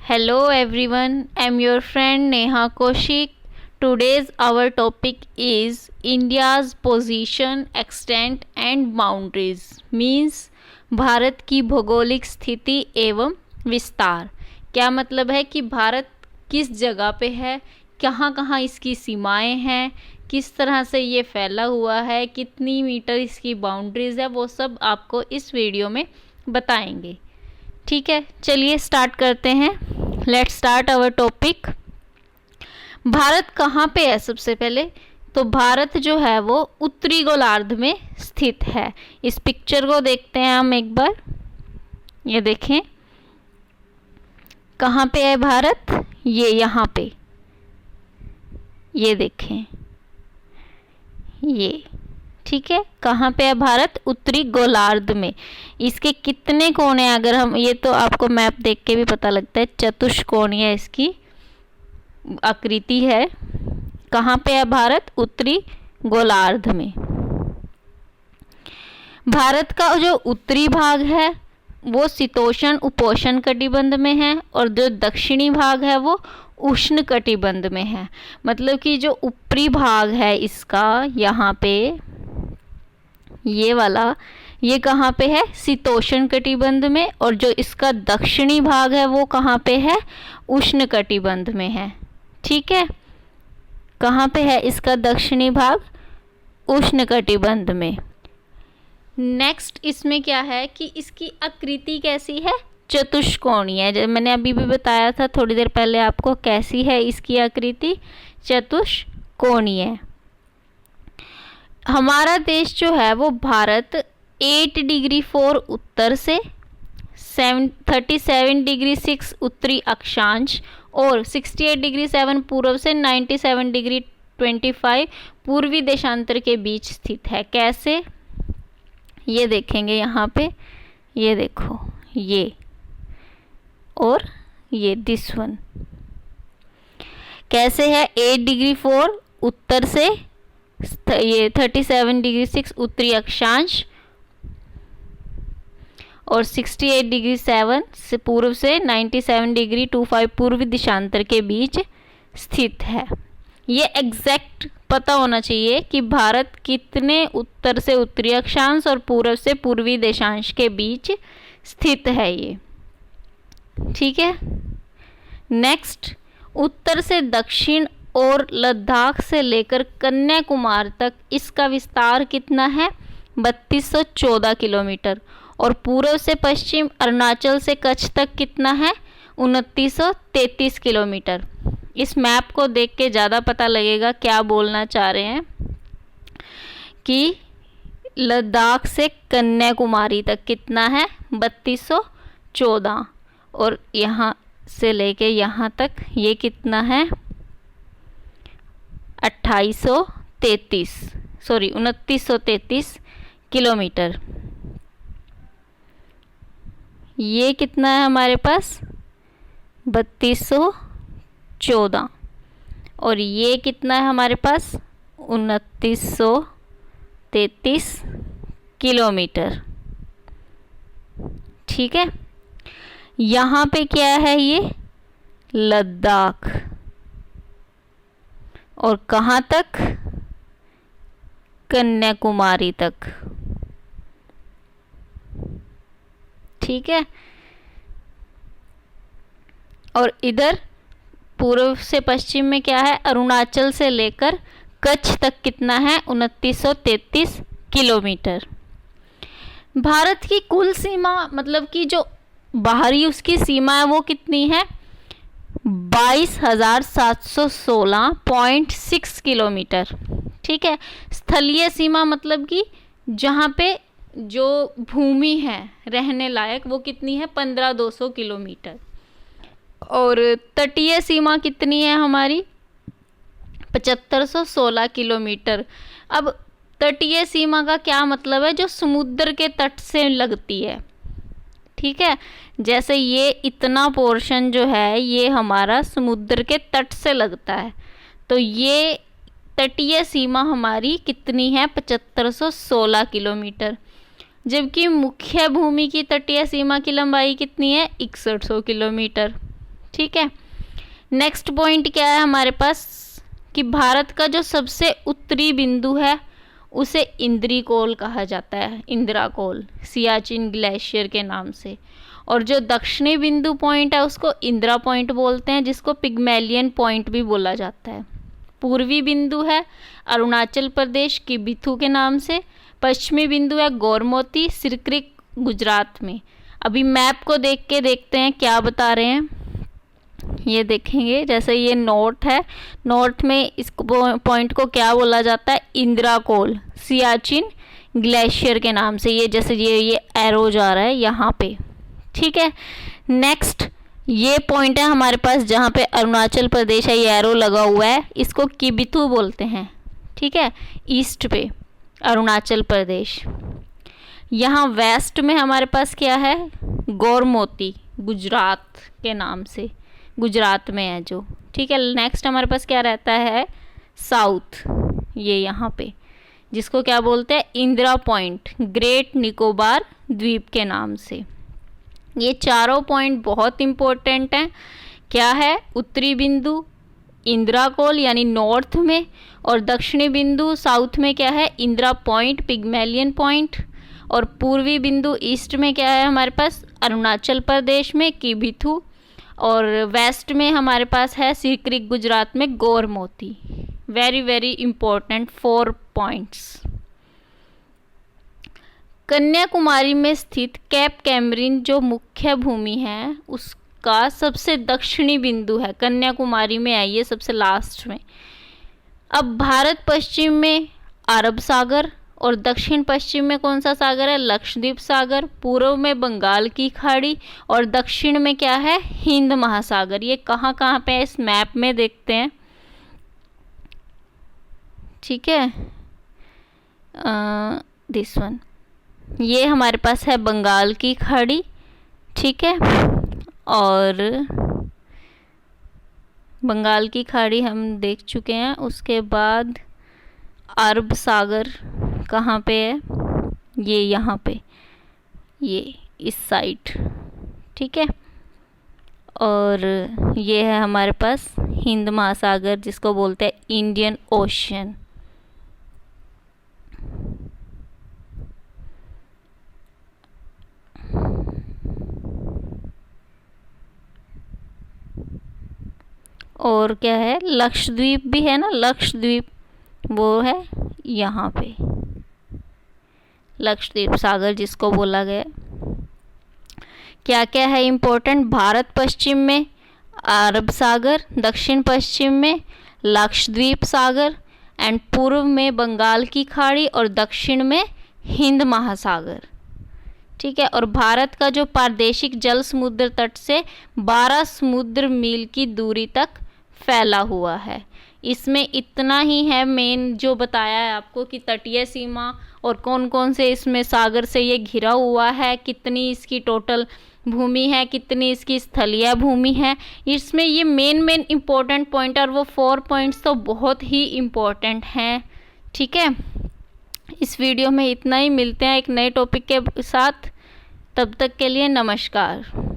Hello everyone, I'm your friend Neha Kaushik. Today's our topic is India's position, extent and boundaries. Means Bharat की भौगोलिक स्थिति एवं विस्तार. क्या मतलब है कि भारत किस जगह पे है, कहाँ कहाँ इसकी सीमाएं हैं, किस तरह से ये फैला हुआ है, कितनी मीटर इसकी बाउंड्रीज है, वो सब आपको इस वीडियो में बताएंगे. ठीक है, चलिए स्टार्ट करते हैं. Let's start our topic. Bharat कहाँ पे है? सबसे पहले तो भारत जो है वो उत्तरी गोलार्ध में स्थित है. इस पिक्चर को देखते हैं हम एक बार. ये देखें कहाँ पे है भारत. ये यहाँ पे, ये देखें ये. ठीक है, कहाँ पे है भारत? उत्तरी गोलार्ध में. इसके कितने कोण हैं अगर हम, ये तो आपको मैप देख के भी पता लगता है, चतुष्कोणीय इसकी आकृति है. कहाँ पे है भारत? उत्तरी गोलार्ध में. भारत का जो उत्तरी भाग है वो शीतोष्ण उपोष्ण कटिबंध में है और जो दक्षिणी भाग है वो उष्ण कटिबंध में है. मतलब कि जो ऊपरी भाग है इसका यहाँ पे, ये वाला, ये कहाँ पे है? शीतोष्ण कटिबंध में. और जो इसका दक्षिणी भाग है वो कहाँ पे है? उष्ण कटिबंध में है. ठीक है, कहाँ पे है इसका दक्षिणी भाग? उष्ण कटिबंध में. नेक्स्ट इसमें क्या है कि इसकी आकृति कैसी है? चतुष्कोणीय. जब मैंने अभी भी बताया था थोड़ी देर पहले आपको, कैसी है इसकी आकृति? चतुष्कोणीय. हमारा देश जो है वो भारत 8 डिग्री 4 उत्तर से 37 डिग्री 6 उत्तरी अक्षांश और 68 डिग्री 7 पूर्व से 97 डिग्री 25 पूर्वी देशांतर के बीच स्थित है. कैसे? ये देखेंगे यहाँ पे. ये देखो, ये और ये दिस वन कैसे है? 8 डिग्री 4 उत्तर से ये 37 डिग्री 6 उत्तरी अक्षांश और 68 डिग्री 7 से पूर्व से 97 डिग्री 25 पूर्वी देशांतर के बीच स्थित है. ये एग्जैक्ट पता होना चाहिए कि भारत कितने उत्तर से उत्तरी अक्षांश और पूर्व से पूर्वी देशांश के बीच स्थित है ये. ठीक है. नेक्स्ट, उत्तर से दक्षिण और लद्दाख से लेकर कन्याकुमारी तक इसका विस्तार कितना है? 3214 किलोमीटर. और पूर्व से पश्चिम अरुणाचल से कच्छ तक कितना है? 2933 किलोमीटर. इस मैप को देख के ज़्यादा पता लगेगा क्या बोलना चाह रहे हैं कि लद्दाख से कन्याकुमारी तक कितना है? 3214. और यहाँ से लेके यहाँ तक ये कितना है? 2933 किलोमीटर. ये कितना है हमारे पास? 3214. और ये कितना है हमारे पास? 2933 किलोमीटर. ठीक है. यहाँ पे क्या है? ये लद्दाख. और कहाँ तक? कन्याकुमारी तक. ठीक है. और इधर पूर्व से पश्चिम में क्या है? अरुणाचल से लेकर कच्छ तक कितना है? 2933 किलोमीटर. भारत की कुल सीमा, मतलब कि जो बाहरी उसकी सीमा है वो कितनी है? 22,716.6 किलोमीटर. ठीक है. स्थलीय सीमा मतलब कि जहाँ पे जो भूमि है रहने लायक वो कितनी है? 15,200 किलोमीटर. और तटीय सीमा कितनी है हमारी? 7516 किलोमीटर. अब तटीय सीमा का क्या मतलब है? जो समुद्र के तट से लगती है. ठीक है. जैसे ये इतना पोर्शन जो है ये हमारा समुद्र के तट से लगता है, तो ये तटीय सीमा हमारी कितनी है? 7516 किलोमीटर. जबकि मुख्य भूमि की तटीय सीमा की लंबाई कितनी है? 6100 किलोमीटर. ठीक है। नेक्स्ट पॉइंट क्या है हमारे पास कि भारत का जो सबसे उत्तरी बिंदु है उसे इंद्रिकोल कहा जाता है, इंदिराकोल, सियाचिन ग्लेशियर के नाम से। और जो दक्षिणी बिंदु पॉइंट है उसको इंदिरा पॉइंट बोलते हैं, जिसको पिग्मेलियन पॉइंट भी बोला जाता है। पूर्वी बिंदु है अरुणाचल प्रदेश की बिथू के नाम से। पश्चिमी बिंदु है गौरमोती सिरक्रिक गुजरात में। अभी मैप को देख के देखते हैं क्या बता रहे हैं। ये देखेंगे, जैसे ये नॉर्थ है, नॉर्थ में इस पॉइंट को क्या बोला जाता है, इंदिराकोल, सियाचिन ग्लेशियर के नाम से। ये जैसे ये एरो जा रहा है यहाँ पे, ठीक है। नेक्स्ट ये पॉइंट है हमारे पास जहाँ पे अरुणाचल प्रदेश है, ये एरो लगा हुआ है, इसको किबिथू बोलते हैं, ठीक है, ईस्ट पे अरुणाचल प्रदेश। यहाँ वेस्ट में हमारे पास क्या है, गौरमोती गुजरात के नाम से, गुजरात में है जो, ठीक है। नेक्स्ट हमारे पास क्या रहता है, साउथ, ये यहाँ पे, जिसको क्या बोलते हैं, इंदिरा पॉइंट, ग्रेट निकोबार द्वीप के नाम से। ये चारों पॉइंट बहुत इंपॉर्टेंट हैं। क्या है, उत्तरी बिंदु इंदिराकोल यानी नॉर्थ में, और दक्षिणी बिंदु साउथ में क्या है, इंदिरा पॉइंट, पिग्मेलियन पॉइंट। और पूर्वी बिंदु ईस्ट में क्या है हमारे पास, अरुणाचल प्रदेश में किबिथू। और वेस्ट में हमारे पास है सिरक्रिक गुजरात में Guhar Moti. Very very important 4 points. Kanyakumari में स्थित कैप कैमरिन जो मुख्य भूमि है उसका सबसे दक्षिणी बिंदु है, कन्याकुमारी में है ये सबसे लास्ट में। अब भारत पश्चिम में अरब सागर, और दक्षिण पश्चिम में कौन सा सागर है, लक्षद्वीप सागर। पूर्व में बंगाल की खाड़ी, और दक्षिण में क्या है, हिंद महासागर। ये कहाँ कहाँ पे है इस मैप में देखते हैं, ठीक है। दिस वन, ये हमारे पास है बंगाल की खाड़ी, ठीक है। और बंगाल की खाड़ी हम देख चुके हैं। उसके बाद अरब सागर कहाँ पे है, ये यहाँ पे, ये इस साइड, ठीक है। और ये है हमारे पास हिंद महासागर, जिसको बोलते हैं इंडियन ओशन। और क्या है, लक्षद्वीप भी है ना, लक्षद्वीप वो है यहाँ पे, लक्षद्वीप सागर जिसको बोला गया। क्या क्या है इम्पोर्टेंट, भारत पश्चिम में अरब सागर, दक्षिण पश्चिम में लक्षद्वीप सागर, एंड पूर्व में बंगाल की खाड़ी, और दक्षिण में हिंद महासागर, ठीक है। और भारत का जो प्रादेशिक जल समुद्र तट से 12 समुद्र मील की दूरी तक फैला हुआ है। इसमें इतना ही है मेन जो बताया है आपको कि तटीय सीमा और कौन कौन से इसमें सागर से ये घिरा हुआ है, कितनी इसकी टोटल भूमि है, कितनी इसकी स्थलीय भूमि है। इसमें ये मेन इम्पोर्टेंट पॉइंट, और वो 4 पॉइंट्स तो बहुत ही इम्पोर्टेंट हैं, ठीक है। इस वीडियो में इतना ही, मिलते हैं एक नए टॉपिक के साथ, तब तक के लिए नमस्कार।